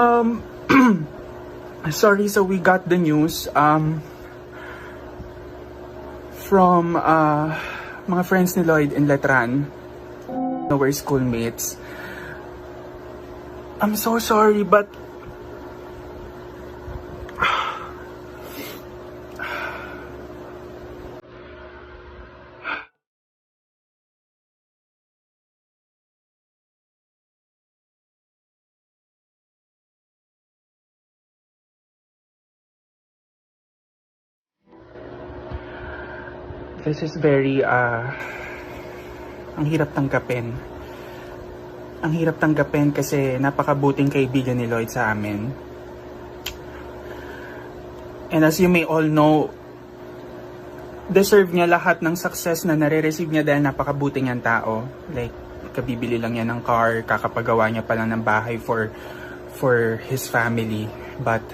Um, sorry, so we got the news from mga friends ni Lloyd in Letran. We're schoolmates. I'm so sorry, but this is very ang hirap tanggapin. Ang hirap tanggapin kasi napakabuting kaibigan ni Lloyd sa amin. And as you may all know, deserve niya lahat ng success na nare-receive niya dahil napakabuting niyang tao. Like, kabibili lang niya ng car, kakapagawa niya pa lang ng bahay for his family. But